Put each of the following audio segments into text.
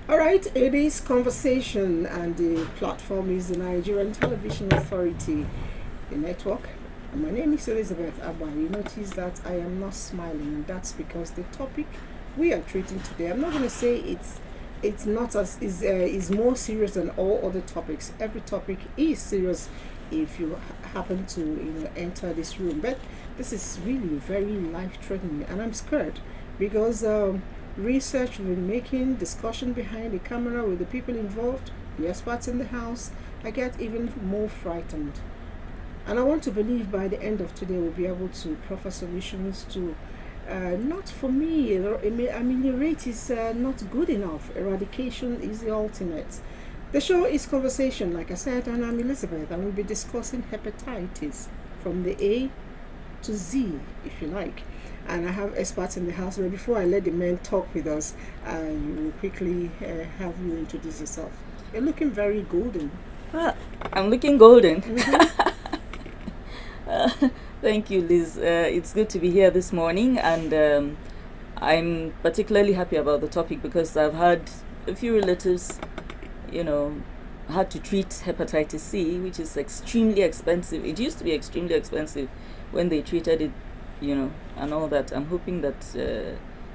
All right, it is conversation, and the platform is the Nigerian Television Authority, the network. And my name is Elizabeth Abba. You notice that I am not smiling, and that's because the topic we are treating today, I'm not going to say it's not as is more serious than all other topics. Every topic is serious if you happen to enter this room, but this is really very life-threatening, and I'm scared because research we've been making, discussion behind the camera with the people involved, the experts in the house, I get even more frightened. And I want to believe by the end of today we'll be able to proffer solutions to, not for me, I mean the rate is not good enough. Eradication is the ultimate. The show is conversation, like I said, and I'm Elizabeth, and we'll be discussing hepatitis from the A to Z, if you like. And I have experts in the house, but before I let the men talk with us, I will quickly have you introduce yourself. You're looking very golden. Well, I'm looking golden. Mm-hmm. Thank you, Liz. It's good to be here this morning, and I'm particularly happy about the topic because I've had a few relatives, had to treat hepatitis C, which is extremely expensive. It used to be extremely expensive when they treated it, and all that. I'm hoping that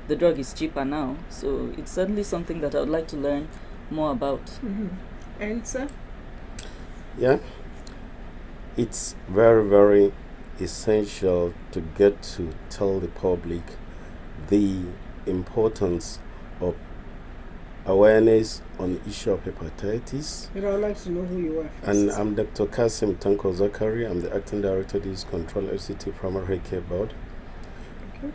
the drug is cheaper now. So it's certainly something that I would like to learn more about. Mm-hmm. And sir? Yeah, it's very, very essential to get to tell the public the importance of awareness on the issue of hepatitis. I'd like to know who you are first. And I'm Dr. Kasim Tanko Zakari. I'm the acting director of Disease Control FCT Primary Care Board. Okay.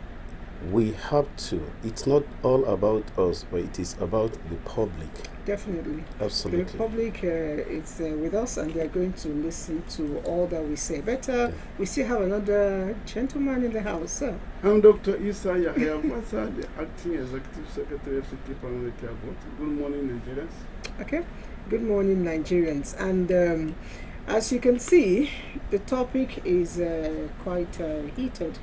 We have to. It's not all about us, but it is about the public. Definitely. Absolutely. The public is with us, and they are going to listen to all that we say. But we still have another gentleman in the house, sir. I'm Dr. Isa Yahya Masa, the acting executive secretary of City Primary Care Board. Good morning, Nigerians. Okay. Good morning, Nigerians. And as you can see, the topic is quite heated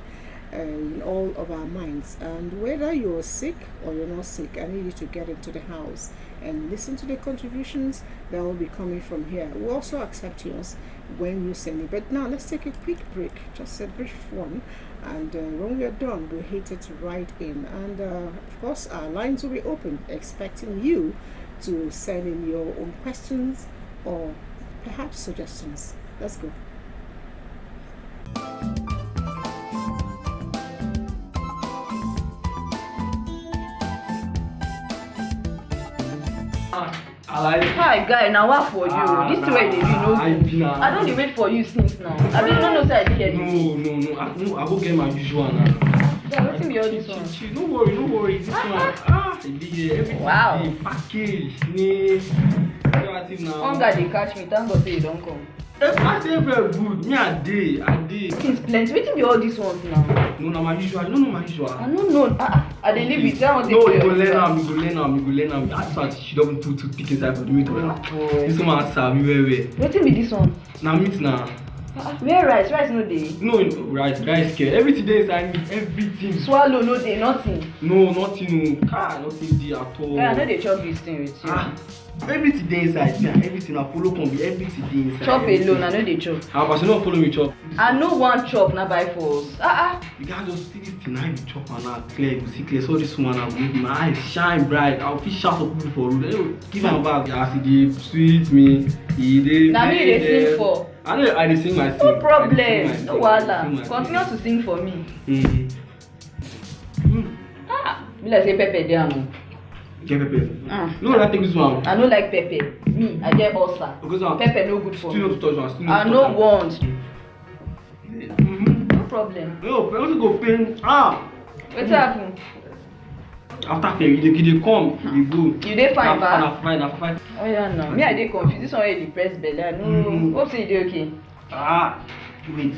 in all of our minds. And whether you're sick or you're not sick, I need you to get into the house and listen to the contributions that will be coming from here. We also accept yours when you send it. But now let's take a quick break, just a brief one. And when we are done, we'll hit it right in. And of course, our lines will be open, expecting you to send in your own questions or perhaps suggestions. Let's go. Hi guy, now what for you? This way they do no. I don't dey wait for you since now. I mean no say I dey hear this. No. I go get my usual now. Yeah, wetin be all this one? Don't worry. This one. Wow. Package. Hunger dey catch me. Thank God say you don't come. I say very good. Me I dey. Things plenty. Wetin be all these ones now? No, na my usual. You don't know my usual. I don't know. I dey live with them. No, you go learn am. That's why she don't too pick inside for the meat. This one sabi well. Wetin be this one? Na meat na. Where rice? Rice no dey. No, rice care. Everything dey inside meat. Everything. Swallow no dey. Nothing. No, nothing. Nothing dey at all. Yeah, I no dey chop this thing with you. Everything dey inside. Yeah, everything na follow come be. Everything dey inside. Chop alone. I no dey chop. How about you no follow me chop? I no wan chop na by force. You guys just see this thing. I be chop and now clear. You see clear. So this one I go my eyes shine bright. I'll fish shout for people for road. Give am back. Yeah, see the sweet me. He dey. Na me you dey sing for. I dey sing my sing. No problem. No wahala. Continue to sing for me. Be like say pepper dey am. Get pepper. No, I take this one. I no like pepper. Me, I get ulcer. Pepper no good for me. Still not touch one. I no want. No problem. No, I want to go pain. Wetin happen? After pain, you dey come, you go. You dey fine, ba? Na fine. Oh yeah, no. Me, I dey confused. This one wey dey press belle. I no. Hope say you dey okay. Wait.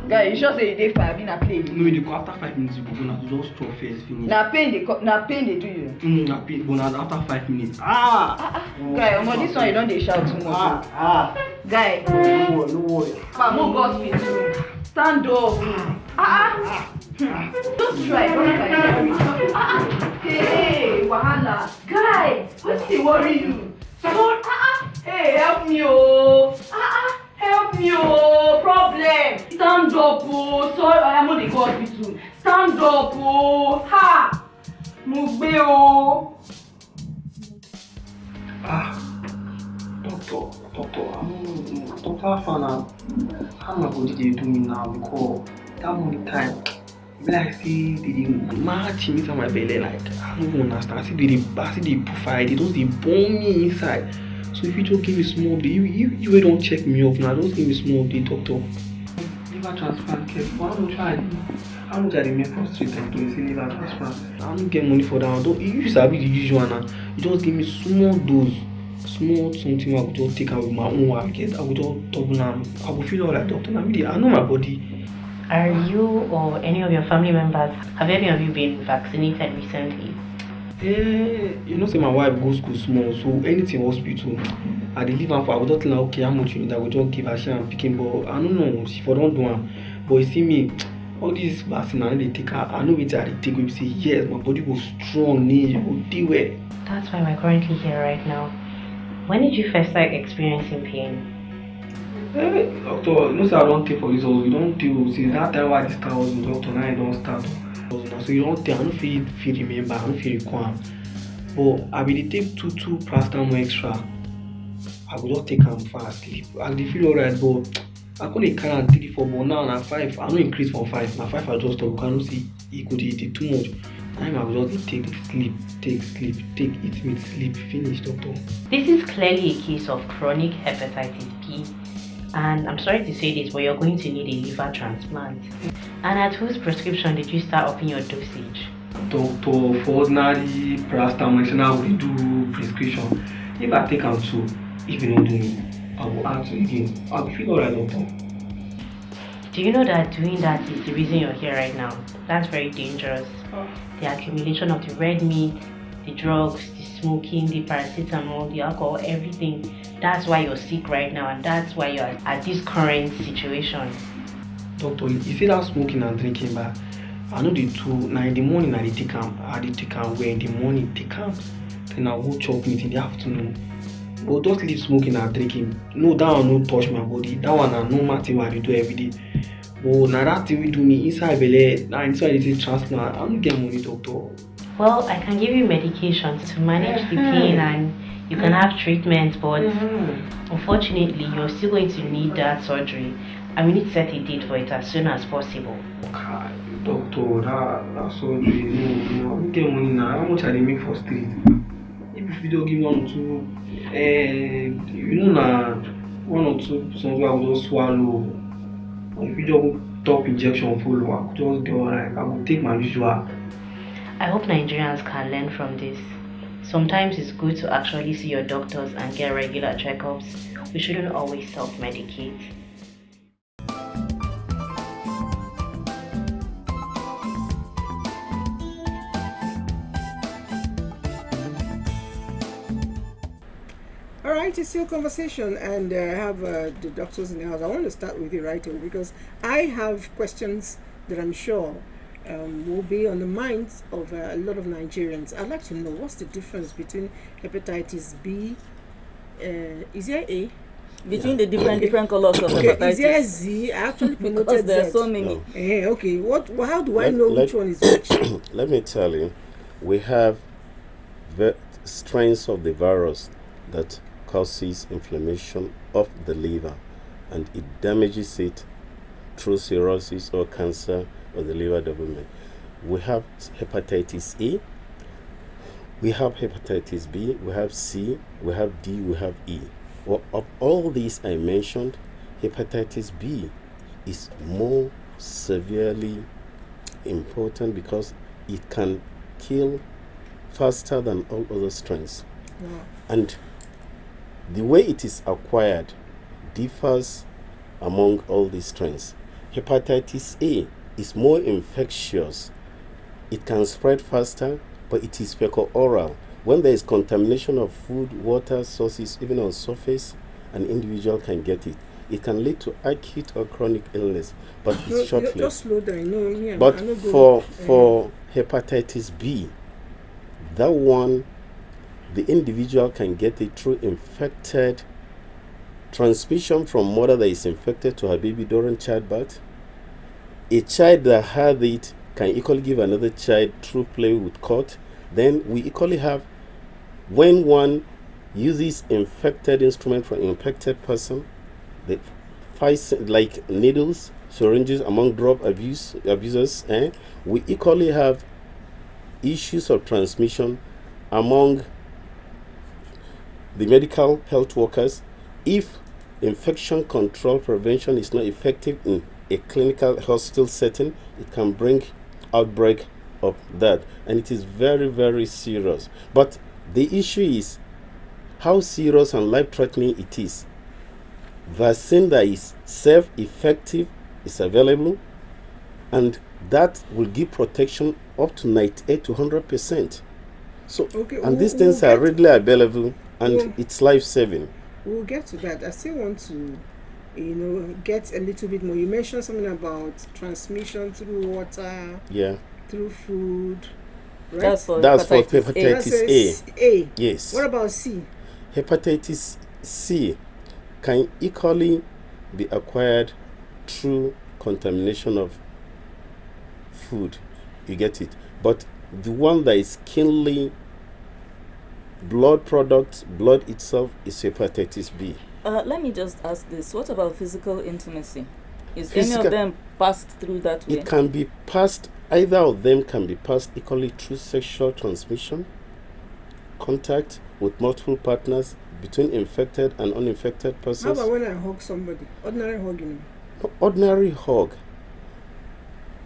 Guy, you sure say you dey fine? I mean, na play. No, you dey go after 5 minutes. You go na to just stop first finish. Na pain dey do you. Na pain, but na after 5 minutes. Guy, this one you don dey shout too much. Guy. No worry. Mama, move go hospital. Stand up. Just try. Don't try. Hey, wahala. Guy. Guy, what's the worry you? Hey, help me, oh. Help me, oh. Problem. Stand up, oh. Sorry, I'm on the hospital. Stand up, oh. Ha. Mugbe, oh. Doctor, Doctor Afana, how my body they do me now because that one time, like see the match inside my belly, like I don't understand. I see the profile, they don't bomb me inside. So if you just give me small day, you don't check me up now. Just give me small day, doctor. Liver transplant care. How much I make for street time to see liver transplant? I don't get money for that. You sabi the usual now. You just give me small dose. Small something I would just take out with my own work. I would just double them. I would feel alright, doctor. I know my body. Are you or any of your family members, have any of you been vaccinated recently? You know, say my wife goes school small, so anything hospital, I dey leave her for. I would just like, okay, how much you need? I would just give her share and picking, but I don't know if I don't do one. But you see me, all these vaccine I dey take. I know it's I dey take. We say yes, my body was strong, will do well. That's why we're currently here right now. When did you first start experiencing pain? Doctor, you know, say I don't take for this. You don't do. See that time why this start was doctor. Now I don't start. So you don't take. I don't feel remember. I don't feel require. But I will take two paracetamol extra. I will just take them for sleep. I dey feel alright, but I couldn't carry on 3, 4, but now 5. I don't increase from 5. Now 5 I just stop. You cannot see it could eat too much. Time I will just take sleep, eat meat, sleep, finish, doctor. This is clearly a case of chronic hepatitis B, and I'm sorry to say this, but you're going to need a liver transplant. And at whose prescription did you start upping your dosage? Doctor, for ordinary paracetamol, now we do prescription. If I take them too, if you don't do me, I will ask you again. I will feel alright, doctor. Do you know that doing that is the reason you're here right now? That's very dangerous. The accumulation of the red meat, the drugs, the smoking, the paracetamol, the alcohol, everything. That's why you're sick right now, and that's why you're at this current situation. Doctor, you see that smoking and drinking, but I know the two. Now in the morning I take them. Where in the morning take them. Then I go chop meat in the afternoon. But just leave smoking and drinking. No, that one no touch my body. That one I no matter what I do every day. But now that thing we do me inside belly, now inside the transplant, I don't get money, doctor. Well, I can give you medications to manage the pain, and you can have treatment, but unfortunately you're still going to need that surgery, and we need to set a date for it as soon as possible. Okay, doctor, that surgery, no, I don't get money now. How much I make for street? If you don't give 1 or 2, you know now, 1 or 2 something I will just swallow. If you just top injection follow, I could just go like I will take my usual. I hope Nigerians can learn from this. Sometimes it's good to actually see your doctors and get regular checkups. We shouldn't always self-medicate. Alright, it's still conversation, and I have the doctors in the house. I want to start with you right away because I have questions that I'm sure will be on the minds of a lot of Nigerians. I'd like to know what's the difference between hepatitis B, is there A? Between the different colors of hepatitis. Is there Z? I actually because promoted there are Z. so many. Okay, how do I know which one is which? Let me tell you, we have the strains of the virus that causes inflammation of the liver, and it damages it through cirrhosis or cancer or the liver development. We have hepatitis A, we have hepatitis B, we have C, we have D, we have E. Well, of all these I mentioned, hepatitis B is more severely important because it can kill faster than all other strains. Wow. And the way it is acquired differs among all these strains. Hepatitis A is more infectious. It can spread faster, but it is fecal-oral. When there is contamination of food, water sources, even on surface, an individual can get it. It can lead to acute or chronic illness, but it's short-lived. Just slow down. No, But for hepatitis B, that one the individual can get it through infected transmission from mother that is infected to her baby during childbirth. A child that had it can equally give another child through play with cut. Then we equally have when one uses infected instrument from infected person, the like needles, syringes among drug abusers, we equally have issues of transmission among the medical health workers. If infection control prevention is not effective in a clinical hospital setting, it can bring outbreak of that, and it is very, very serious. But the issue is how serious and life-threatening it is. Vaccine that is safe, effective, is available, and that will give protection up to 98 to 100%. So, and these things are readily available, and it's life-saving. We'll get to that. I still want to, get a little bit more. You mentioned something about transmission through water, through food, right? That's for hepatitis A. Yes. What about C? Hepatitis C can equally be acquired through contamination of food. You get it? But the one that is keenly blood products, blood itself, is hepatitis B. Let me just ask this. What about physical intimacy? Is any of them passed through that way? It can be passed, either of them can be passed equally through sexual transmission, contact with multiple partners between infected and uninfected persons. How about when I hug somebody? Ordinary hugging? Ordinary hug.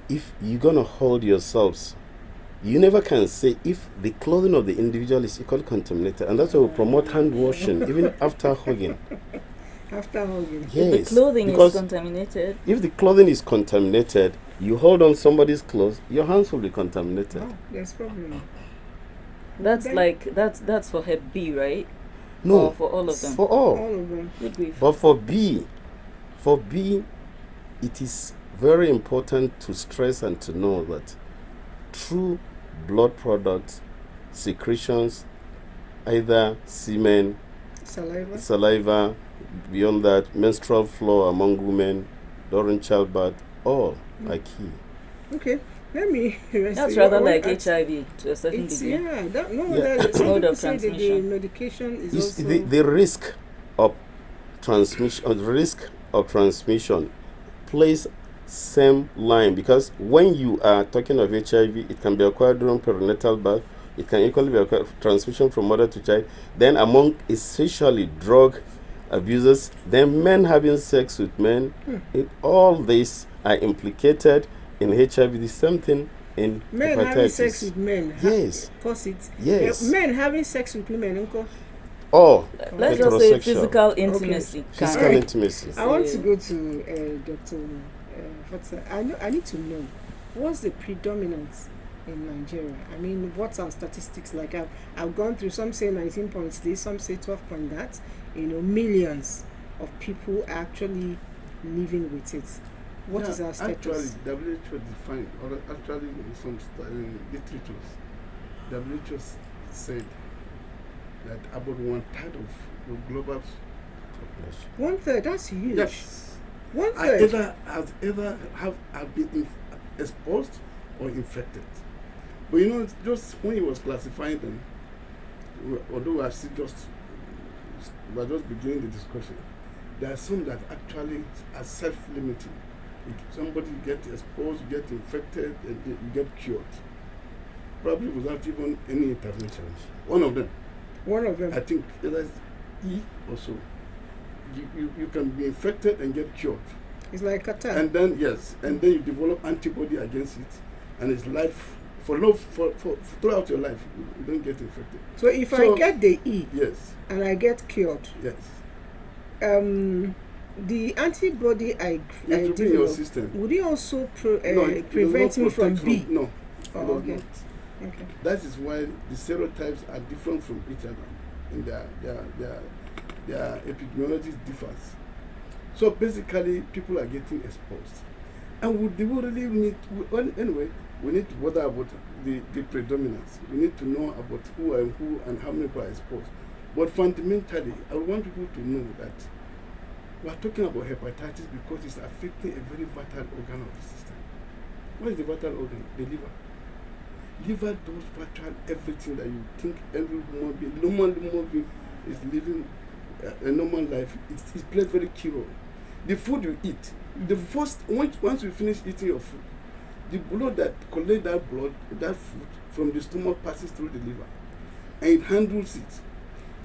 If you're going to hold yourselves, you never can say if the clothing of the individual is equally contaminated, and that's why we promote hand washing even after hugging. After hugging? Yes. If the clothing is contaminated. If the clothing is contaminated, you hold on somebody's clothes, your hands will be contaminated. Oh, there's problem. That's for Hep B, right? No. Or for all of them? For all. All of them. Good grief. But for B, it is very important to stress and to know that through blood products, secretions, either semen, saliva, beyond that, menstrual flow among women during childbirth, all are key. Okay, let me. That's rather like HIV to a certain degree. Yeah, That's mode of transmission. The medication is also the risk of transmission plays same line, because when you are talking of HIV, it can be acquired during perinatal birth. It can equally be acquired transmission from mother to child. Then among especially drug abusers, then men having sex with men, all these are implicated in HIV. The same thing in men hepatitis. Having sex with men. Yes. Yes. Men having sex with women, uncle. Oh, let's just say physical intimacy. Okay. Physical intimacy. I want to go to Dr. I need to know what's the predominance in Nigeria. I mean, what's our statistics like? I've gone through, some say 19 points this, some say 12 point that. Millions of people are actually living with it. What is our status? Actually, WHO defined, or actually in some literatures, WHO said that about 1/3 of the global population. 1/3, that's huge. Yes. 1/3 have been exposed or infected. But just when he was classifying them, although we are just beginning the discussion, there are some that actually are self-limiting. If somebody gets exposed, you get infected, and you get cured, probably without even any intervention. One of them. I think that's E also. You can be infected and get cured. It's like Qatar. And then you develop antibody against it, and it's life for throughout your life. You don't get infected. So if I get the E, yes, and I get cured, yes, the antibody I develop, your system. Would it also prevent me from B? No. Oh, okay. Okay. That is why the serotypes are different from each other, and their epidemiology differs. So basically, people are getting exposed, and they will really need. Anyway, we need to bother about the predominance. We need to know about who and how many people are exposed. But fundamentally, I want people to know that we are talking about hepatitis because it's affecting a very vital organ of the system. What is the vital organ? The liver. Liver does vital everything that you think every normal human being is living a normal life. It plays very key role. The food you eat, once you finish eating your food, the blood that collects that food from the stomach passes through the liver, and it handles it.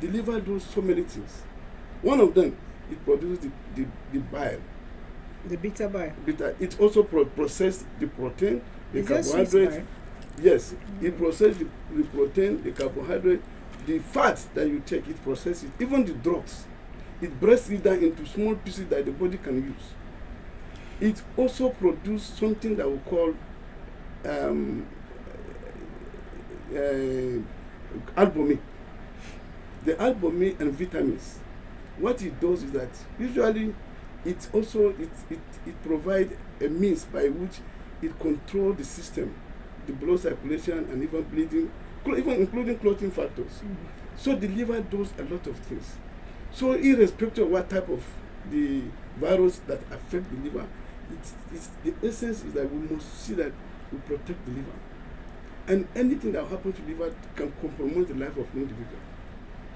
The liver does so many things. One of them, it produces the bile. The bitter bile. It also processes the protein, the Is that carbohydrate. Swiss bile? Yes, it processes the protein, the carbohydrate, the fats that you take. It processes it. Even the drugs, it breaks it down into small pieces that the body can use. It also produces something that we call albumin. The albumin and vitamins. What it does is that usually it provides a means by which it controls the system, the blood circulation, and even bleeding, even including clotting factors. Mm-hmm. So the liver does a lot of things. So irrespective of what type of the virus that affect the liver, it's the essence is that we must see that we protect the liver. And anything that happens to the liver can compromise the life of an individual.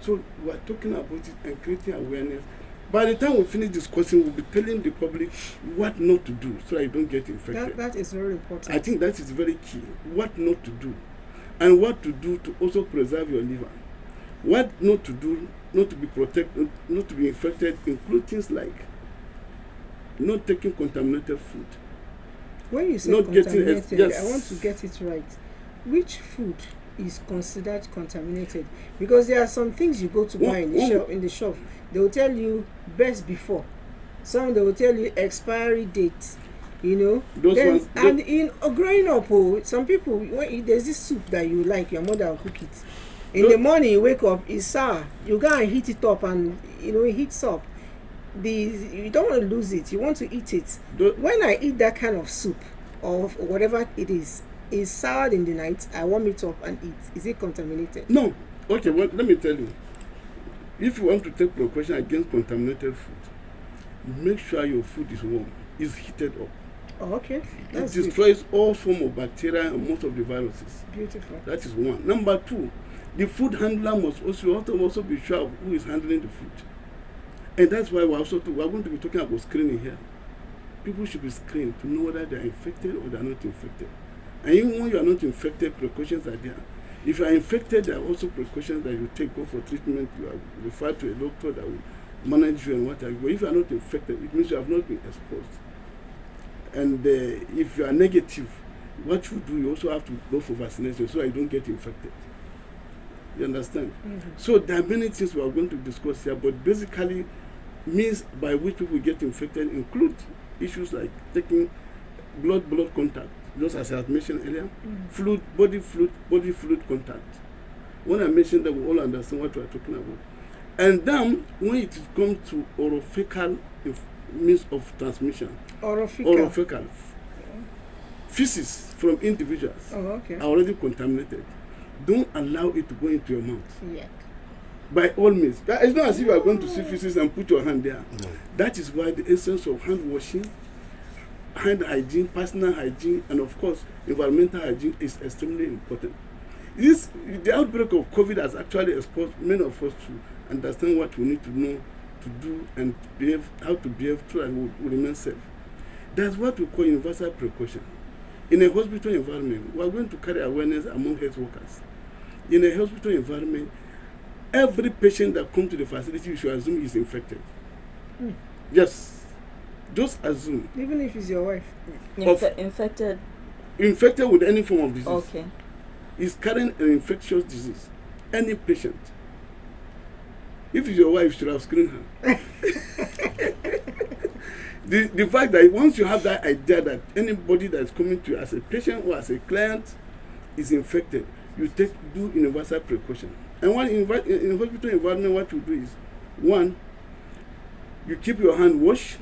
So we are talking about it and creating awareness. By the time we finish discussing, we'll be telling the public what not to do so that you don't get infected. That is very important. I think that is very key. What not to do. And what to do to also preserve your liver. What not to do, not to be protected, not to be infected, include things like not taking contaminated food. When you say not contaminated, getting yes. I want to get it right. Which food is considered contaminated? Because there are some things you go to buy in the shop. They will tell you best before. Some they will tell you expiry date. You know. Growing up, some people there's this soup that you like, your mother will cook it. In the morning you wake up, it's sour. You go and heat it up, and it heats up. You don't want to lose it. You want to eat it. When I eat that kind of soup or whatever it is soured in the night, I warm it up and eat. Is it contaminated? No. Okay, well, let me tell you. If you want to take precaution against contaminated food, make sure your food is warm, is heated up. Oh, okay. It destroys all form of bacteria and most of the viruses. Beautiful. That is one. Number two, the food handler must also be sure of who is handling the food. And that's why we're going to be talking about screening here. People should be screened to know whether they are infected or they are not infected. And even when you are not infected, precautions are there. If you are infected, there are also precautions that you take. Go for treatment. You are referred to a doctor that will manage you and what have you. But if you are not infected, it means you have not been exposed. And if you are negative, what you do, you also have to go for vaccination so that you don't get infected. You understand? Mm-hmm. So there are many things we are going to discuss here, but basically means by which people get infected include issues like taking blood contact, just as I had mentioned earlier, body fluid contact. When I mentioned that, we all understand what we are talking about. And then when it comes to orophycal means of transmission, orophycal feces from individuals are already contaminated. Don't allow it to go into your mouth. Yeah. By all means. It's not as if you are going to see feces and put your hand there. No. That is why the essence of hand washing, hand hygiene, personal hygiene, and of course environmental hygiene is extremely important. The outbreak of COVID has actually exposed many of us to understand what we need to know to do and how to behave so that we remain safe. That's what we call universal precaution. In a hospital environment, we are going to carry awareness among health workers. In a hospital environment, every patient that comes to the facility, you should assume is infected. Yes. Just assume. Even if it's your wife. Infected? Infected with any form of disease. Okay. Is carrying an infectious disease. Any patient. If it's your wife, you should have screened her. The fact that once you have that idea that anybody that is coming to you as a patient or as a client is infected, you do universal precaution. And in a hospital environment, what you do is, one, you keep your hand washed,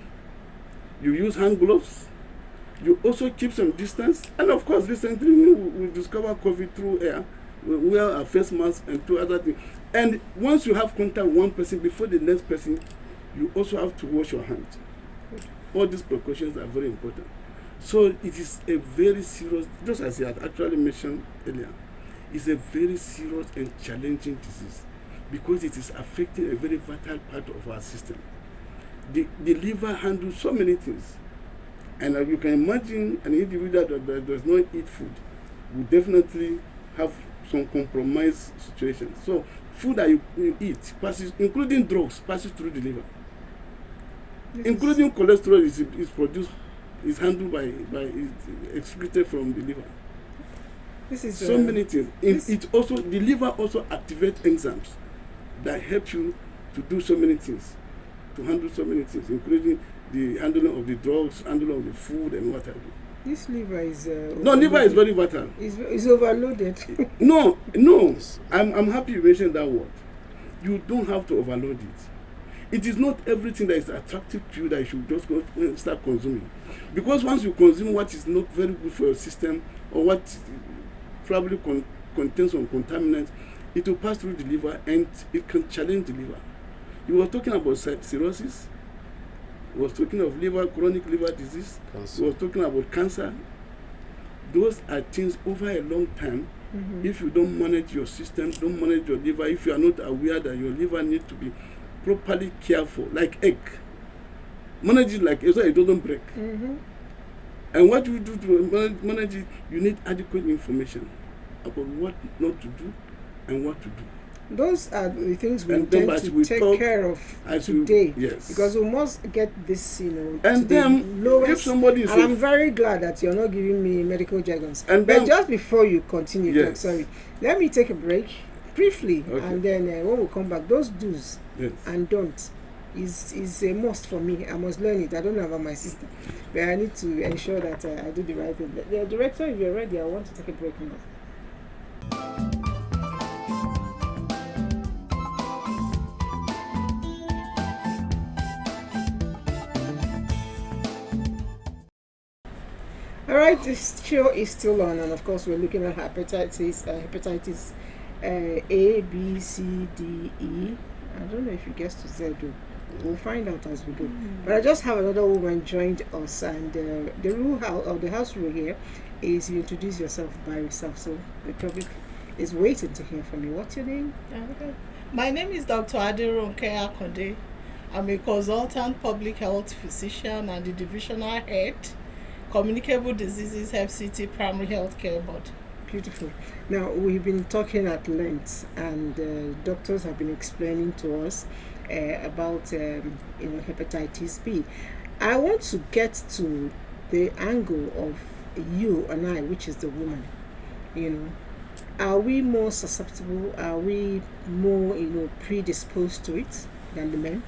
you use hand gloves, You also keep some distance. And of course, recently we discovered COVID through air. We wear our face mask and two other things. And once you have contact with one person before the next person, you also have to wash your hands. All these precautions are very important. So it is a very serious, just as you had actually mentioned earlier, it's a very serious and challenging disease because it is affecting a very vital part of our system. The liver handles so many things. And you can imagine an individual that does not eat food will definitely have some compromised situation. So food that you eat passes, including drugs, passes through the liver. Including cholesterol is produced, is handled by is excreted from the liver. This is so many things. It also, the liver also activates enzymes that help you to do so many things, to handle so many things, including the handling of the drugs, handling of the food, and what have you. This liver is liver is very vital. It's overloaded. no, I'm happy you mentioned that word. You don't have to overload it. It is not everything that is attractive to you that you should just go and start consuming. Because once you consume what is not very good for your system, or what probably contains some contaminants, it will pass through the liver and it can challenge the liver. You were talking about cirrhosis. You were talking of chronic liver disease. Cancer. You were talking about cancer. Those are things over a long time. Mm-hmm. If you don't manage your system, don't manage your liver, if you are not aware that your liver needs to be properly cared for, like egg. Manage it like so it doesn't break. Mm-hmm. And what you do to manage it, you need adequate information about what not to do and what to do. Those are the things we And then intend as to we take talk, care of as we- today. yes. Because we must get this, to And the then, lowest. if somebody is And I'm a- very glad that you're not giving me medical jargons. And But then- just before you continue, Yes. sorry, let me take a break briefly, Okay. and then when we come back, those do's Yes. and don'ts is a must for me. I must learn it. I don't know about my sister, but I need to ensure that I do the right thing. The director, if you're ready, I want to take a break now. All right, this show is still on, and of course, we're looking at hepatitis A, B, C, D, E. I don't know if you guessed to Z. We'll find out as we go. But I just have another woman joined us, and the rule or the house rule here is you introduce yourself by yourself. So the public is waiting to hear from you. What's your name? Okay. My name is Dr. Aderonke Akonde. I'm a consultant public health physician and the divisional head, Communicable Diseases FCT Primary Health Care Board. Beautiful. Now, we've been talking at length, and doctors have been explaining to us about hepatitis B. I want to get to the angle of you and I, which is the woman. Are we more susceptible? Are we more predisposed to it than the men?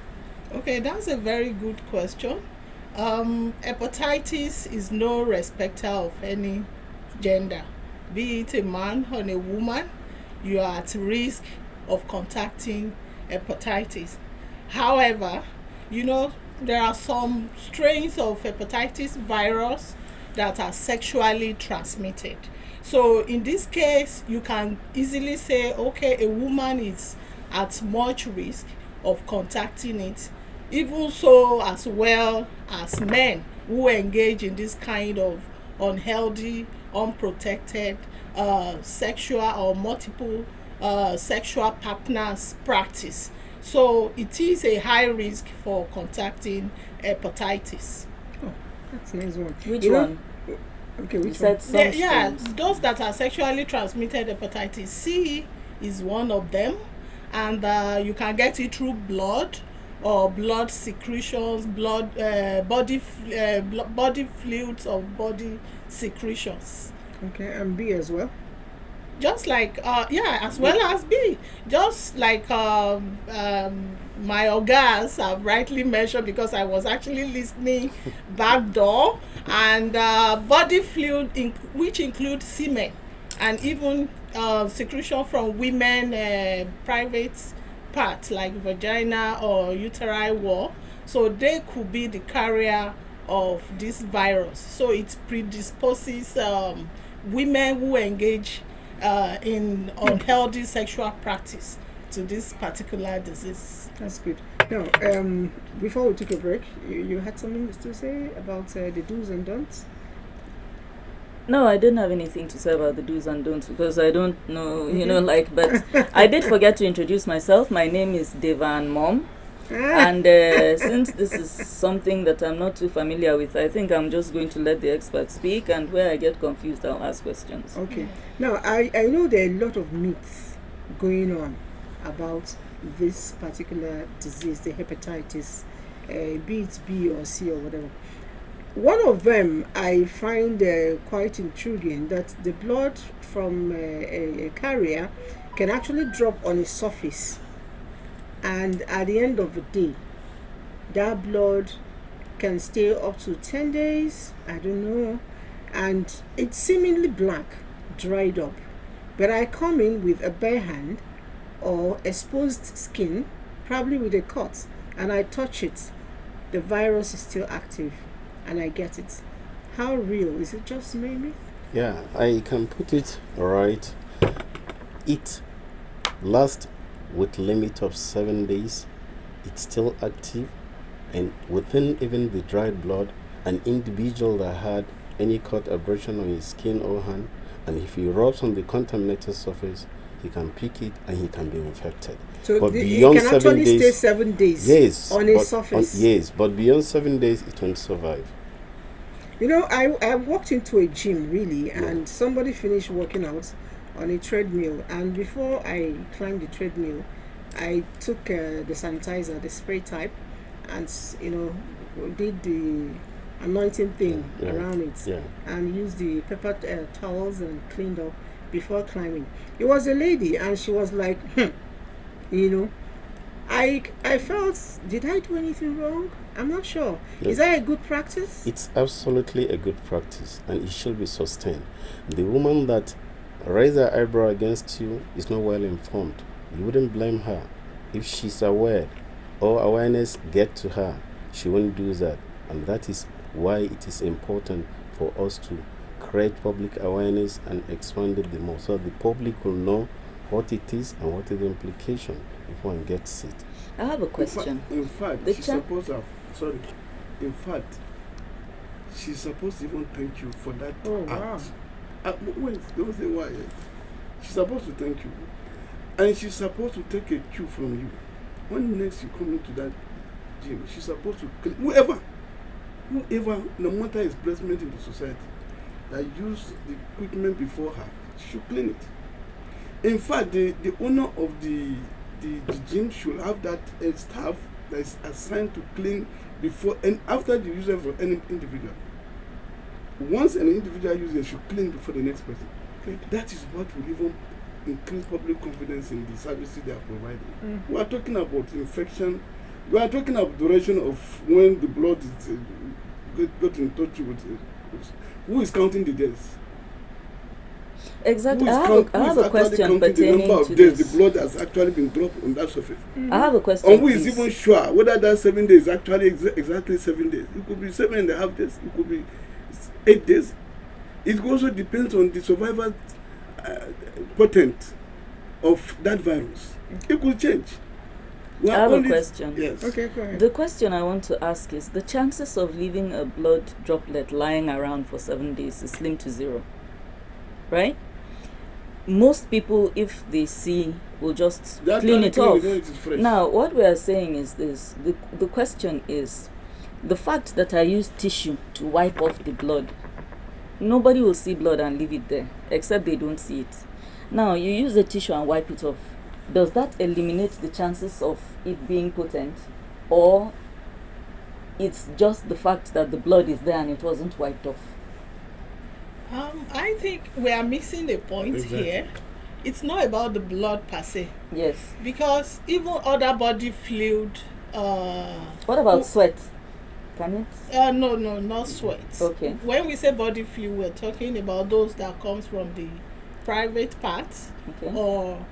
Okay, that's a very good question. Hepatitis is no respecter of any gender. Be it a man or a woman, you are at risk of contacting hepatitis. However, there are some strains of hepatitis virus that are sexually transmitted. So in this case, you can easily say, okay, a woman is at much risk of contacting it. Even so, as well as men who engage in this kind of unhealthy, unprotected sexual or multiple sexual partners practice. So it is a high risk for contacting hepatitis. Oh, that's a nice one. Which one? Okay, which said one? some strains. Those that are sexually transmitted hepatitis C is one of them, and you can get it through blood or blood secretions, body fluids or body secretions. Okay, and B as well. Just like as well as B. Just like my organs have rightly mentioned, because I was actually listening back door, and body fluid which include semen and even secretion from women private parts like vagina or uterine wall. So they could be the carrier of this virus. So it predisposes women who engage in unhealthy sexual practice to this particular disease. That's good. Now, before we took a break, you had something to say about the do's and don'ts? No, I didn't have anything to say about the do's and don'ts because I don't know, but I did forget to introduce myself. My name is Devan Mom. And since this is something that I'm not too familiar with, I think I'm just going to let the experts speak, and where I get confused, I'll ask questions. Okay. Now, I know there are a lot of myths going on about this particular disease, the hepatitis, be it B or C or whatever. One of them I find quite intriguing, that the blood from a carrier can actually drop on a surface, and at the end of the day, that blood can stay up to 10 days, I don't know, and it's seemingly black, dried up. But I come in with a bare hand or exposed skin, probably with a cut, and I touch it, the virus is still active, and I get it. How real? Is it just maybe? Yeah, I can put it right. It lasts with limit of 7 days. It's still active, and within even the dried blood, an individual that had any cut abrasion on his skin or hand, and if he rubs on the contaminated surface, he can pick it and he can be infected. So but it beyond can 7 actually days, stay 7 days yes, on a surface. Yes, but beyond 7 days, it won't survive. You know, I walked into a gym really, and somebody finished working out on a treadmill, and before I climbed the treadmill, I took the sanitizer, the spray type, and did the anointing thing around it, and used the paper towels and cleaned up before climbing. It was a lady, and she was like, I felt, did I do anything wrong? I'm not sure. Yes. Is that a good practice? It's absolutely a good practice, and it should be sustained. The woman that raised her eyebrow against you is not well informed. You wouldn't blame her. If she's aware or awareness get to her, she won't do that. And that is why it is important for us to create public awareness and expand it the more, so the public will know what it is and what is the implication if one gets it. I have a question. In fact, she's supposed to have, in fact, she's supposed to even thank you for that act. Wait, don't say why. She's supposed to thank you. And she's supposed to take a cue from you. When next you come into that gym, she's supposed to clean, whoever, no matter his placement in the society, that used the equipment before her, she should clean it. In fact, the owner of the gym should have that staff that is assigned to clean before and after the user for any individual. Once an individual user should clean before the next person. Okay. That is what will even increase public confidence in the services they are providing. We are talking about infection. We are talking about duration of when the blood is got in touch with. Who is counting the days? Exactly. I have a question pertaining the number of to days this. the blood has actually been dropped on that surface. I have a question. And who is even sure whether that 7 days is actually exactly 7 days? It could be 7.5 days. It could be 8 days. It also depends on the survival potent of that virus. It could change. I have a question. Yes. Okay, go ahead. The question I want to ask is, the chances of leaving a blood droplet lying around for 7 days is slim to zero, right? Most people, if they see, will just clean it off. Now, what we are saying is this. The question is, the fact that I use tissue to wipe off the blood, nobody will see blood and leave it there, except they don't see it. Now, you use the tissue and wipe it off. Does that eliminate the chances of it being potent? Or it's just the fact that the blood is there and it wasn't wiped off? I think we are missing the point here. It's not about the blood per se. Yes. Because even other body fluid. What about sweat? Can it? No, not sweat. Okay. When we say body fluid, we're talking about those that comes from the private parts, Okay. or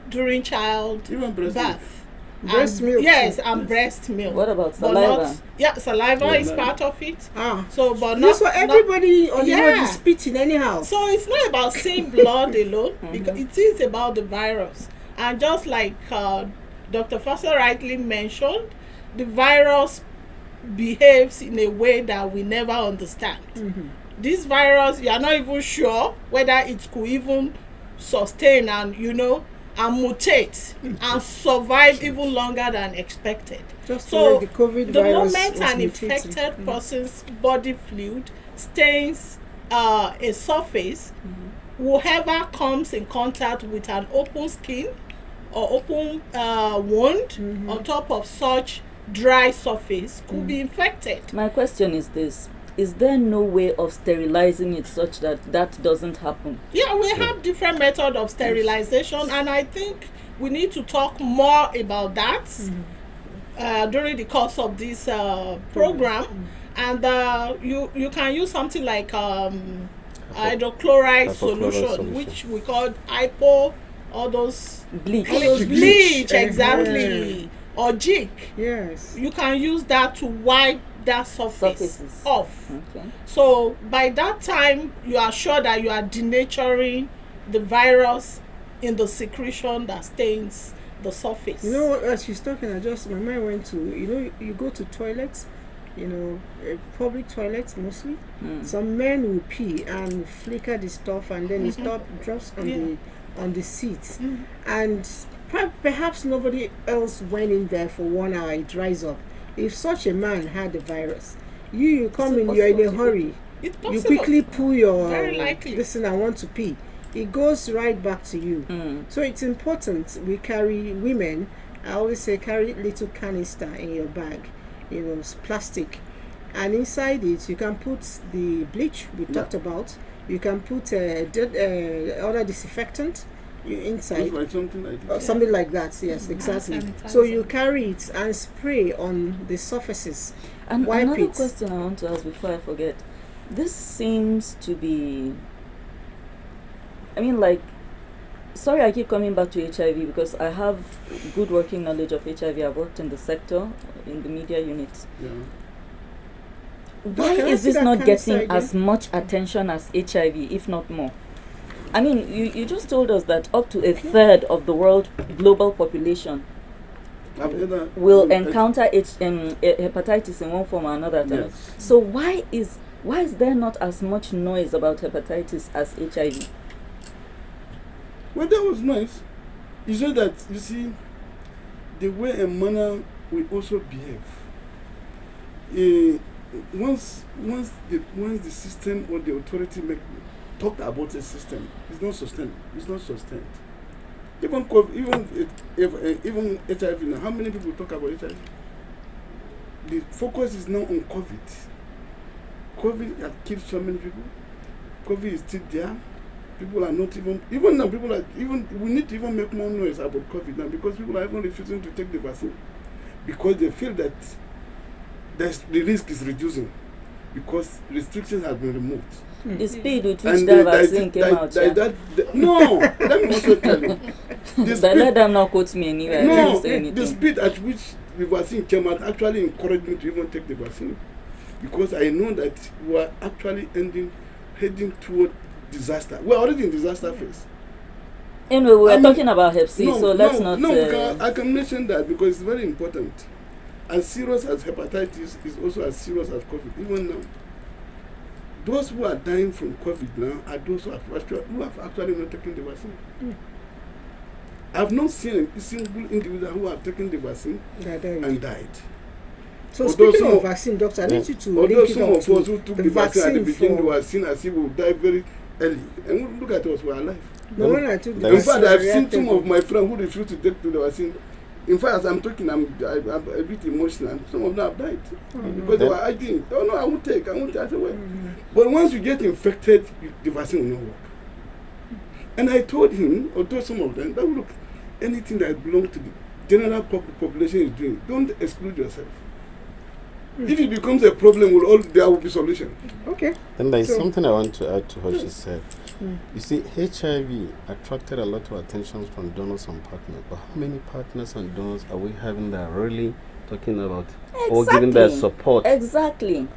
during child Even breast birth. Breast milk. Yes, too. and breast milk. What about But saliva? saliva Yeah. is part of it. Ah. So, but That's not what everybody on the road Yeah. is spitting anyhow. So it's not about seeing blood alone, Mhm. because it is about the virus. And just like Dr. Foster rightly mentioned, the virus behaves in a way that we never understand. Mhm. This virus, you are not even sure whether it could even sustain and and mutate and survive even longer than expected. Just So, like the COVID The virus moment was an mutating. infected person's body fluid stains a surface, whoever comes in contact with an open skin or open wound on top of such dry surface could be infected. My question is this: is there no way of sterilizing it such that that doesn't happen? Yeah, we have different methods of sterilization, and I think we need to talk more about that during the course of this program. And you can use something like hydrochloride solution, which we call hypo, all those Bleach. bleach, Yeah. exactly, or jig. Yes. You can use that to wipe that surface Surfaces. off. Okay. So by that time, you are sure that you are denaturing the virus in the secretion that stains the surface. You know, as she's talking, my mind went to, you go to toilets, public toilets mostly. Some men will pee and flicker the stuff, and then it drops on the seats, and perhaps nobody else went in there for 1 hour. It dries up. If such a man had the virus, you come in, you're in a hurry. It's You possible. quickly pull your Very likely. listen, I want to pee. It goes right back to you. So it's important we carry, women, I always say, carry little canister in your bag, it's plastic, and inside it you can put the bleach we talked about. You can put other disinfectant inside. Just like something like that. Something like that, yes, exactly. sanitizer. So you carry it and spray on the surfaces. And Wipe another it. question I want to ask before I forget. This seems to be, sorry, I keep coming back to HIV because I have good working knowledge of HIV. I've worked in the sector, in the media unit. Yeah. Why Can I is see this that not canister getting again? as much attention as HIV, if not more? You just told us that up to a third of the world global population will encounter hepatitis in one form or another. Yes. So why is there not as much noise about hepatitis as HIV? Well, that was nice. You said that, you see, the way a manner will also behave. Once the system or the authority talk about the system, it's not sustained. Even even HIV now, how many people talk about HIV? The focus is now on COVID. COVID has killed so many people. COVID is still there. People are not even now. We need to even make more noise about COVID now because people are even refusing to take the vaccine because they feel that the risk is reducing because restrictions have been removed. The speed with which And the vaccine came out. No, let me also tell you. But let them not quote me anywhere. I No, didn't say anything. the speed at which the vaccine came out actually encouraged me to even take the vaccine because I know that we are actually heading toward disaster. We are already in disaster phase. Anyway, we are talking about Hep C, so let's not. I can mention that because it's very important. As serious as hepatitis is also as serious as COVID. Even now, those who are dying from COVID now are those who have actually not taken the vaccine. I've not seen a single individual who have taken the vaccine and died. So Although speaking some of vaccine, doctor, I need you to Although link it some up of us to who took the the vaccine at the beginning for. were seen as if we would die very early. And look at us, we are alive. No, when I took the In vaccine, fact, I I've seen reacted some of my friends who refused to take the vaccine. In fact, as I'm talking, I'm a bit emotional. And some of them have died because they were arguing. Oh no, I won't take. I said, well. But once you get infected, the vaccine will not work. And I told him, or told some of them, that look, anything that belongs to the general population is doing, don't exclude yourself. If it becomes a problem, there will be solution. Okay. And there's So- something I want to add to what she said. You see, HIV attracted a lot of attention from donors and partners, but how many partners and donors are we having that are really talking about or giving their support Exactly.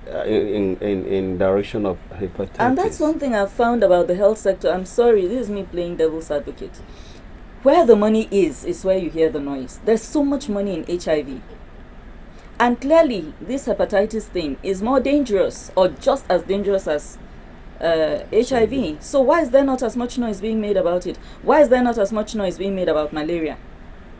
in direction of hepatitis? And that's one thing I've found about the health sector. I'm sorry, this is me playing devil's advocate. Where the money is where you hear the noise. There's so much money in HIV. And clearly, this hepatitis thing is more dangerous or just as dangerous as HIV. So why is there not as much noise being made about it? Why is there not as much noise being made about malaria?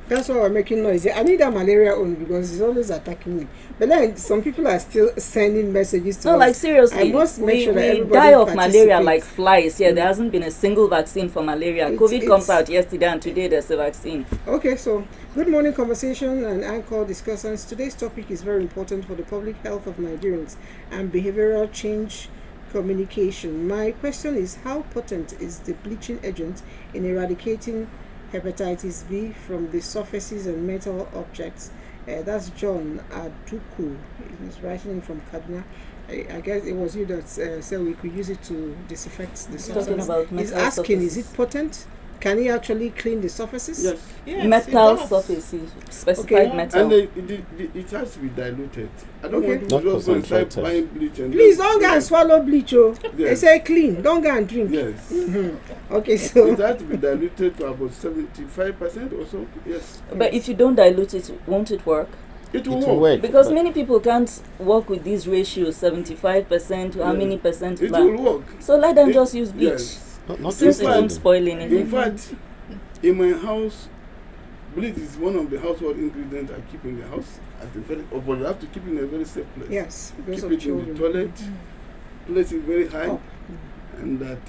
That's why we're making noise. I need that malaria only because it's always attacking me. But then some people are still sending messages to us. No, like seriously, I must make sure that we everybody die of malaria participates. like flies here. There hasn't been a single vaccine for malaria. COVID comes out yesterday and today there's a vaccine. Okay, so good morning conversation and anchor discussions. Today's topic is very important for the public health of Nigerians and behavioral change communication. My question is, how potent is the bleaching agent in eradicating hepatitis B from the surfaces and metal objects? That's John Aduku. He's writing from Kaduna. I guess it was you that said we could use it to disinfect the surfaces. He's asking, is it potent? Can he actually clean the surfaces? Yes. Metal surfaces, specified metal. And it has to be diluted. I don't want to Not just go and try concentrated. buying bleach and Please just- don't go and swallow bleach, oh. They Yes. say clean, don't go and drink. Yes. Okay, It so has to be diluted to about 75% or so. Yes. But if you don't dilute it, won't it work? It It will will work. work. Because but many people can't work with these ratios, 75% to how Yeah. many percent. It blah. will work. So let them It- just use bleach. Yes. not Since it In won't fact- spoil anything. In fact, in my house, bleach is one of the household ingredients I keep in the house. At the very, but you have to keep it in a very safe place. yes, because Keep of it children. in the toilet, place it very high, Oh. and that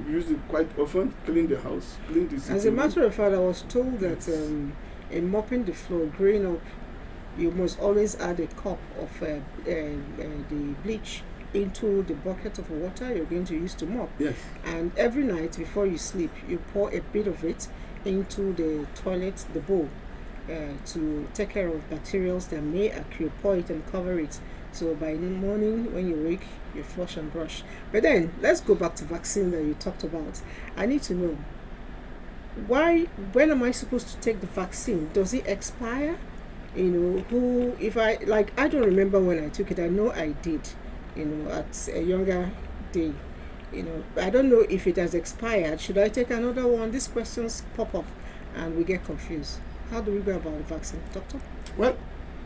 use it quite often. Clean the house, clean the sitting As a room. matter of fact, I was told that in mopping the floor, growing up, you must always add a cup of the bleach into the bucket of water you're going to use to mop. Yes. And every night before you sleep, you pour a bit of it into the toilet, the bowl, to take care of bacterials that may accrue. Pour it and cover it. So by the morning, when you wake, you flush and brush. But then, let's go back to vaccine that you talked about. I need to know, when am I supposed to take the vaccine? Does it expire? You know, I don't remember when I took it. I know I did, at a younger day. I don't know if it has expired. Should I take another one? These questions pop up and we get confused. How do we go about the vaccine, doctor? Well,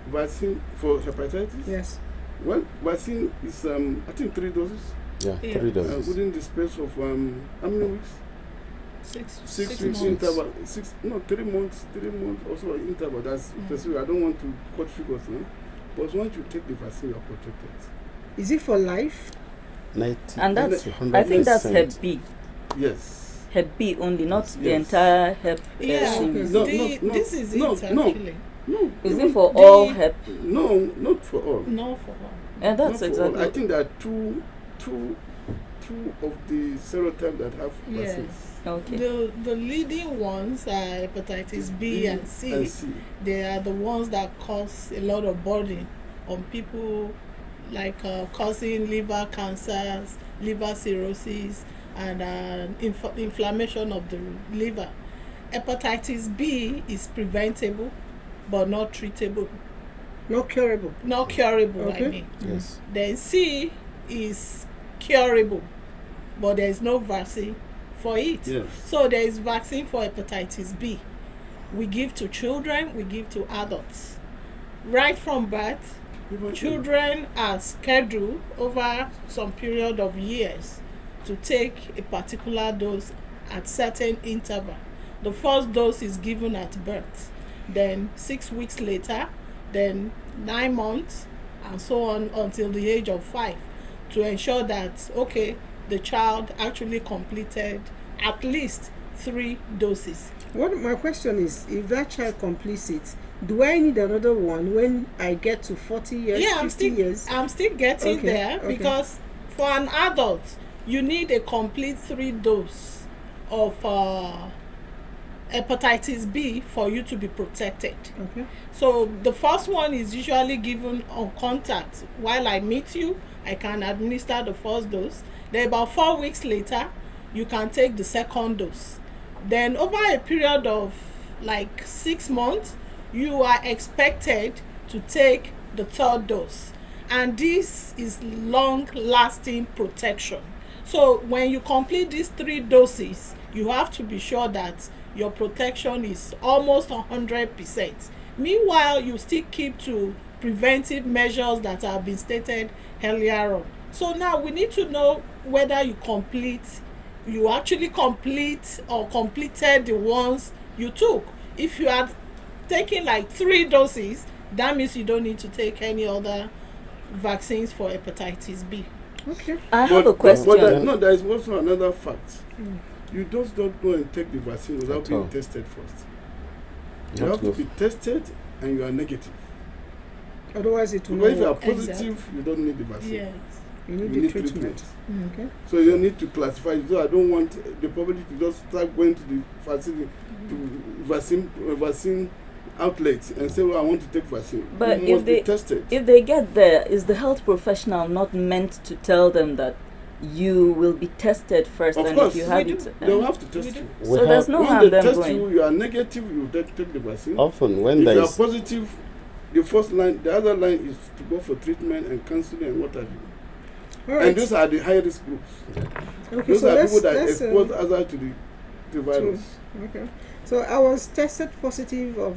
vaccine for hepatitis. Yes. Well, vaccine is I think 3 doses yeah, Yeah. 3 doses. within the space of how many weeks? 6 weeks months. interval. 3 months. 3 months also interval. That's specific. I don't want to quote figures now. But once you take the vaccine, you are protected. Is it for life? 90 And that's, to I think that's 100%. Hep B. Yes. Hep B only, not the Yes. entire Hep Yeah, series. No, this is no, it no. actually. No. Is it for all The- Hep? No, not for all. No, for all. Yeah, that's Not for all. exactly. I think there are two of the serotypes that have Yes. vaccines. Okay. The leading ones are hepatitis B and C. And C. They are the ones that cause a lot of burden on people, like causing liver cancers, liver cirrhosis, and inflammation of the liver. Hepatitis B is preventable, but not treatable. Not curable. Not curable, Okay. I mean. Yes. Then C is curable, but there is no vaccine for it. Yes. So there is vaccine for hepatitis B. We give to children, we give to adults. Right from birth, children are scheduled over some period of years to take a particular dose at certain interval. The first dose is given at birth, then 6 weeks later, then 9 months, and so on until the age of 5, to ensure that, okay, the child actually completed at least 3 doses. What my question is, if that child completes it, do I need another one when I get to 40 years, Yeah, 50 years? I'm still getting Okay, there, okay. because for an adult, you need a complete 3 dose of hepatitis B for you to be protected. Okay. So the first one is usually given on contact. While I meet you, I can administer the first dose. Then about 4 weeks later, you can take the second dose. Then over a period of like 6 months, you are expected to take the third dose. And this is long-lasting protection. So when you complete these 3 doses, you have to be sure that your protection is almost 100%. Meanwhile, you still keep to preventive measures that have been stated earlier on. So now we need to know whether you actually complete or completed the ones you took. If you are taking like 3 doses, that means you don't need to take any other vaccines for hepatitis B. Okay. I have a question. But there is also another fact. You just don't go and take the vaccine without At being all. tested first. You Not have to go be tested and you are negative. Otherwise, it will Because if you not are work. positive, you don't need the vaccine. Yes. You You need need the treatment. treatment. Okay. So you need to classify it. So I don't want the public to just start going to the vaccine outlets and say, well, I want to take vaccine. But You if must be they tested. if they get there, is the health professional not meant to tell them that you will be tested first, Of and course, if you have we it, do. They will have to test you. We so have there's no When harm they them test going. you are negative, you take the vaccine. often when If there you are is positive, the first line, the other line is to go for treatment and counseling and what have you. All right. And those are the high risk groups. Okay. Those So are let's, people that let's, expose others to the virus. Okay. So I was tested positive of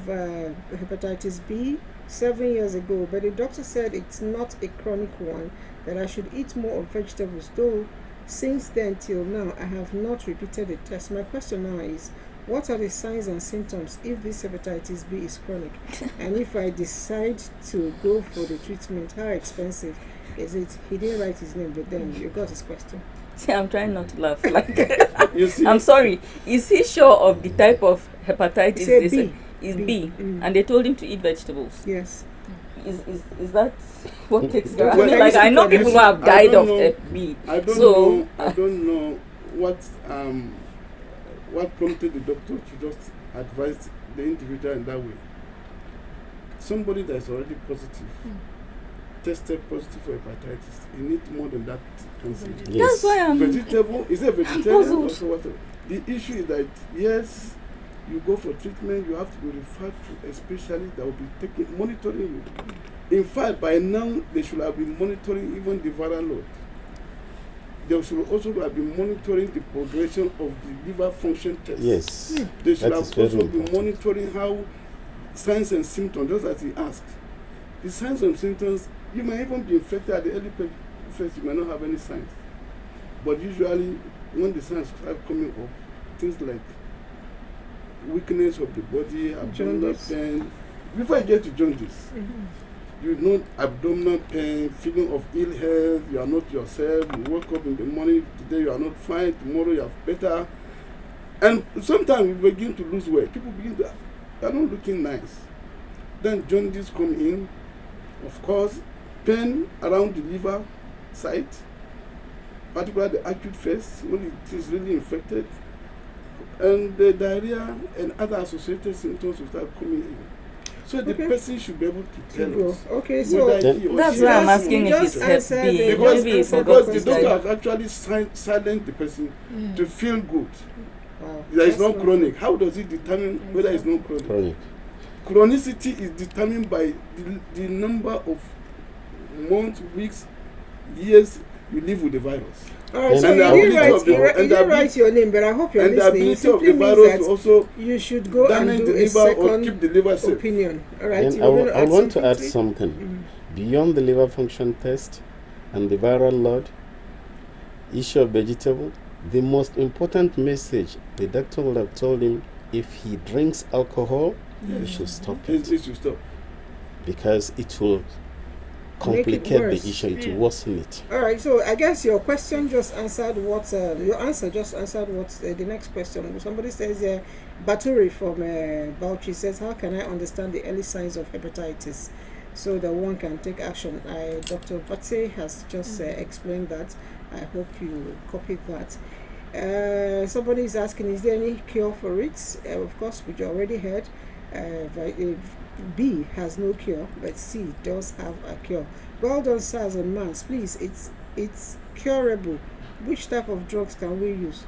hepatitis B 7 years ago, but the doctor said it's not a chronic one, that I should eat more of vegetables, though since then till now I have not repeated the test. My question now is, what are the signs and symptoms if this hepatitis B is chronic? And if I decide to go for the treatment, how expensive is it? He didn't write his name, but then you got his question. See, I'm trying not to laugh. Like, You see, I'm sorry. Is he sure of the type of hepatitis? Say they B. say is B, and they told him to eat vegetables. Yes. Is that what takes care? I Well, mean, like, I know people who have died of B. I don't So, know. I don't know what prompted the doctor to just advise the individual in that way. Somebody that is already positive, tested positive for hepatitis, you need more than that counseling. That's why I'm Vegetable, is it vegetarian puzzled. or so whatever? The issue is that yes, you go for treatment, you have to be referred to a specialist that will be monitoring you. In fact, by now they should have been monitoring even the viral load. They should also have been monitoring the progression of the liver function test. yes, They should that have is very also been important. monitoring how signs and symptoms, just as he asked. The signs and symptoms, you may even be infected at the early phase, you may not have any signs. But usually, when the signs start coming up, things like weakness of the body, abdominal Jaundice. pain, before you get to jaundice, you know abdominal pain, feeling of ill health, you are not yourself, you woke up in the morning, today you are not fine, tomorrow you are better. And sometimes you begin to lose weight. People begin to, they are not looking nice. Then jaundice come in, of course, pain around the liver site, particularly the acute phase when it is really infected, and the diarrhea and other associated symptoms will start coming in. So the Okay. person should be able to tell Go. us Okay, so whether he or That's she why I'm has asking You if just it's answered Hep B. the- because, Maybe he answered forgot because to the doctor say. has actually silent the person to feel good. Wow, That is that's not chronic. How does it determine whether it's not chronic? Chronic. Chronicity is determined by the number of months, weeks, years you live with the virus. All right, so And you the didn't ability write, of the- you and the didn't write ability- your name, but I hope you're And the listening. It ability of simply the means virus to that also you should go and damage do the a liver or second keep the liver safe. opinion. All right, And you I were will- going I want to add to something. Beyond the liver function test and the viral load, issue of vegetable, the most important message the doctor would have told him, if he drinks alcohol, he should stop It it should stop. because it will Make it complicate worse. the issue, it will Yeah. worsen it. All right, so I guess your question just answered what your answer just answered what the next question. Somebody says Baturi from Bauchi says, how can I understand the early signs of hepatitis so that one can take action? Dr. Batse has just explained that. I hope you copied that. Somebody is asking, is there any cure for it? Of course, we already heard. B has no cure, but C does have a cure. Well done, sirs and mans. Please, it's curable. Which type of drugs can we use?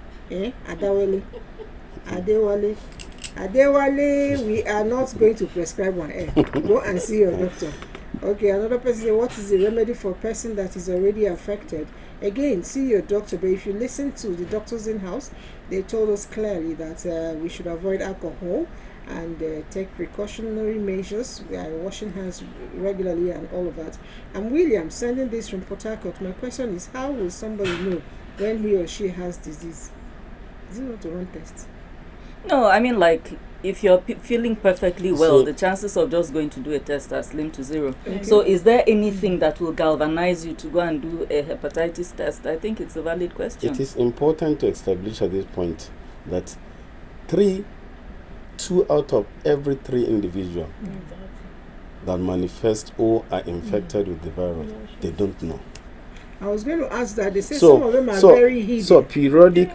Adewale, we are not going to prescribe one. Go and see your doctor. Okay, another person says, what is the remedy for a person that is already affected? Again, see your doctor. But if you listen to the doctors in-house, they told us clearly that we should avoid alcohol and take precautionary measures, washing hands regularly and all of that. And William, sending this from Port Harcourt. My question is, how will somebody know when he or she has disease? Is it not to run tests? No, I mean, like, if you're feeling perfectly well, So- the chances of just going to do a test are slim to zero. Okay. So is there anything that will galvanize you to go and do a hepatitis test? I think it's a valid question. It is important to establish at this point that 2 out of every 3 individuals that manifest or are infected with the virus, they don't know. I was going to ask that. They say some of them are very hidden. So periodic,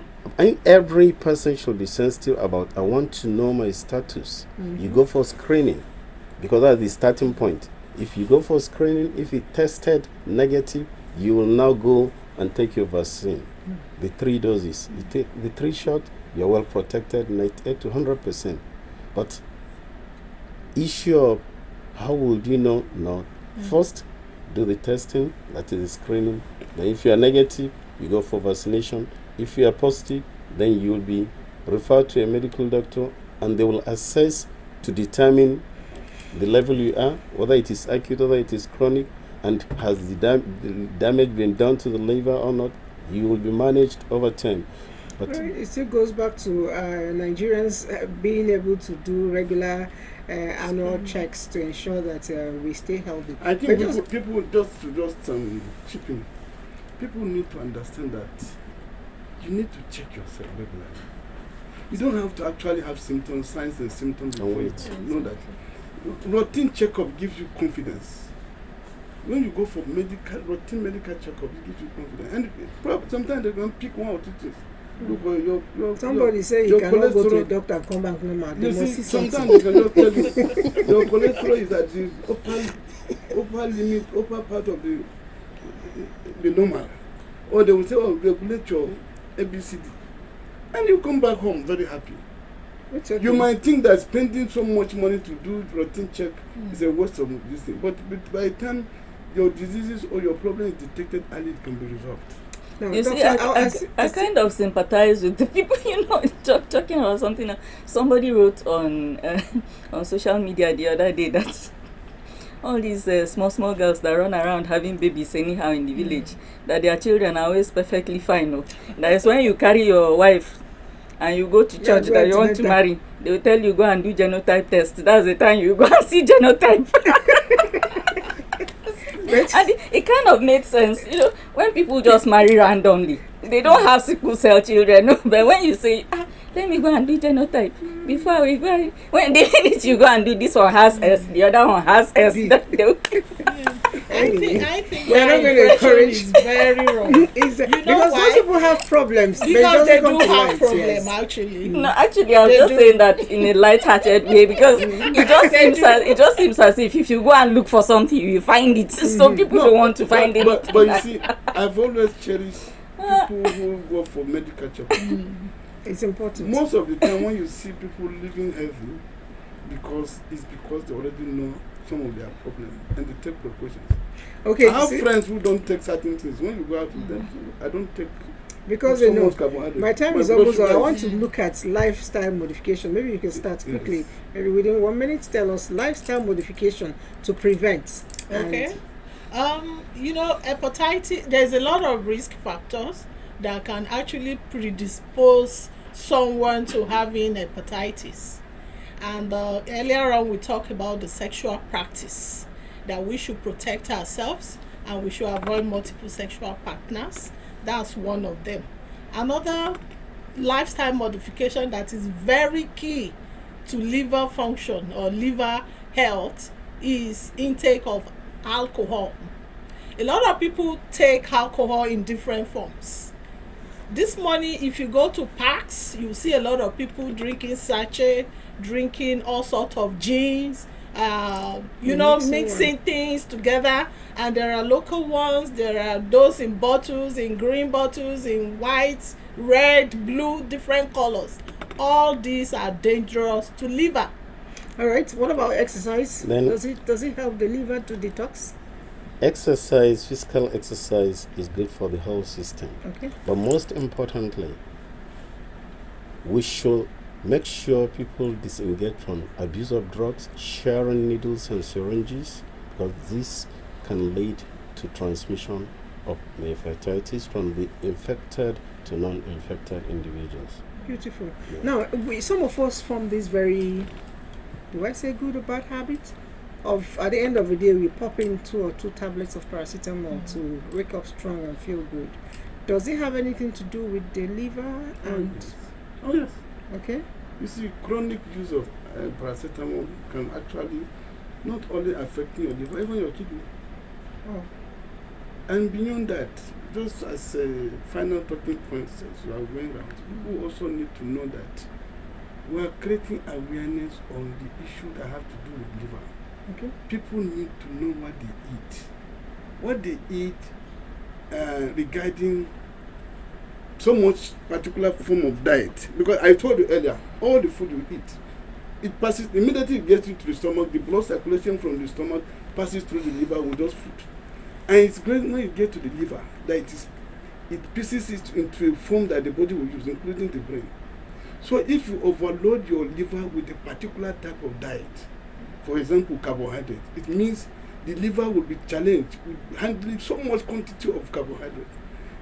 every person should be sensitive about, I want to know my status. You go for screening, because that's the starting point. If you go for screening, if it tested negative, you will now go and take your vaccine. The 3 doses. You take the 3 shots, you're well protected, 98 to 100%. But issue of how would you know? No. First, do the testing, that is the screening. Then if you are negative, you go for vaccination. If you are positive, then you will be referred to a medical doctor, and they will assess to determine the level you are, whether it is acute, whether it is chronic, and has the damage been done to the liver or not. You will be managed over time. But It still goes back to Nigerians being able to do regular annual checks to ensure that we stay healthy. I think But people just chip in. People need to understand that you need to check yourself regularly. You don't have to actually have symptoms, signs and symptoms before you know that. Routine checkup gives you confidence. When you go for routine medical checkup, it gives you confidence. And sometimes they can pick 1 or 2 things. Look, somebody say you cannot go to a doctor and come back normal. They You must see, see something. sometimes they can just tell you your cholesterol is at the upper part of the normal. Or they will say, oh, regulate your ABCD. And you come back home very happy. It's okay. You might think that spending so much money to do routine check is a waste of this thing. But by the time your diseases or your problem is detected early, it can be resolved. No, You see, doctor, I kind of sympathize with the people, talking about something. Somebody wrote on social media the other day that all these small girls that run around having babies anyhow in the village, that their children are always perfectly fine. No? That is when you carry your wife and you go to church that you want to marry, they will tell you go and do genotype test. That's the time you go and see genotype. And it kind of made sense, when people just marry randomly, they don't have sickle cell children, no? But when you say, let me go and do genotype before we go, when the minute you go and do this one has S, the other one has S, I think we're not going to encourage. is very wrong. Because why? those people have problems. Because they do come to have light, problem yes. actually. No, actually, I'm They just do. saying that in a light-hearted way, because it just seems as if you go and look for something, you find it. So people don't want to find it. But you see, I've always cherished people who go for medical checkup. It's important. Most of the time when you see people living healthy, because they already know some of their problems and they take precautions. Okay, I have see, friends who don't take certain things. When you go out with them, I don't take because so you know, much carbohydrate. my time My is blood almost over. I sugar want is- to look at lifestyle modification. Maybe you can start quickly. Yes. Maybe within 1 minute, tell us lifestyle modification to prevent. Okay. Hepatitis, there's a lot of risk factors that can actually predispose someone to having hepatitis. And earlier on, we talked about the sexual practice, that we should protect ourselves and we should avoid multiple sexual partners. That's one of them. Another lifestyle modification that is very key to liver function or liver health is intake of alcohol. A lot of people take alcohol in different forms. This morning, if you go to parks, you see a lot of people drinking sachet, drinking all sorts of gins mixing things together. And there are local ones, there are those in bottles, in green bottles, in white, red, blue, different colors. All these are dangerous to liver. All right. What about exercise? Then- Does it help the liver to detox? Exercise, physical exercise is good for the whole system. Okay. But most importantly, we should make sure people disengage from abuse of drugs, sharing needles and syringes, because this can lead to transmission of hepatitis from the infected to non-infected individuals. Beautiful. Yeah. Now, some of us form this very, do I say good or bad habit? Of at the end of the day, we pop in 2 or 2 tablets of paracetamol to wake up strong and feel good. Does it have anything to do with the liver? And Oh yes. okay. You see, chronic use of paracetamol can actually not only affect your liver, even your kidney. Oh. And beyond that, just as a final talking point as you are going around, people also need to know that we are creating awareness on the issue that have to do with liver. Okay. People need to know what they eat. What they eat regarding so much particular form of diet. Because I told you earlier, all the food you eat, it passes, immediately it gets into the stomach, the blood circulation from the stomach passes through the liver with those food. And it's great when you get to the liver that it pieces it into a form that the body will use, including the brain. So if you overload your liver with a particular type of diet, for example, carbohydrate, it means the liver will be challenged with handling so much quantity of carbohydrate.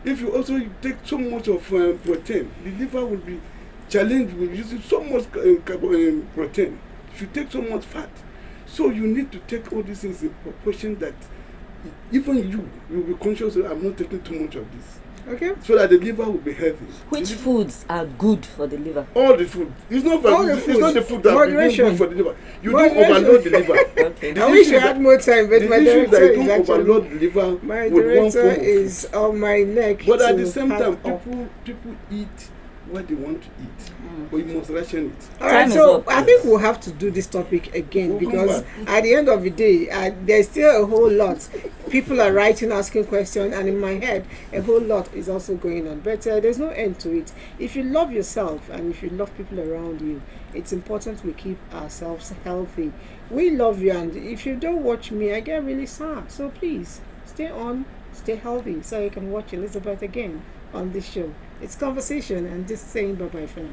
If you also take so much of protein, the liver will be challenged with using so much protein. If you take so much fat, so you need to take all these things in proportion that even you will be conscious that I'm not taking too much of this. Okay. So that the liver will be healthy. Which foods are good for the liver? All the food. It's not for All the it's food. not the food that will be Moderation. good for the liver. You Moderation. don't overload the liver. Okay. The I wish issue I had more time, but the my issue is that director you is don't actually overload the liver my with one director form of is food. on my neck. But at to the same pack time, up. people eat what they want to eat. But you must ration it. All Time right, is so up. I think we'll have to do this topic again We'll come because back. at the end of the day, there's still a whole lot. People are writing, asking questions, and in my head, a whole lot is also going on. But there's no end to it. If you love yourself and if you love people around you, it's important we keep ourselves healthy. We love you, and if you don't watch me, I get really sad. So please, stay on, stay healthy, so you can watch Elizabeth again on this show. It's conversation, and just saying bye-bye for now.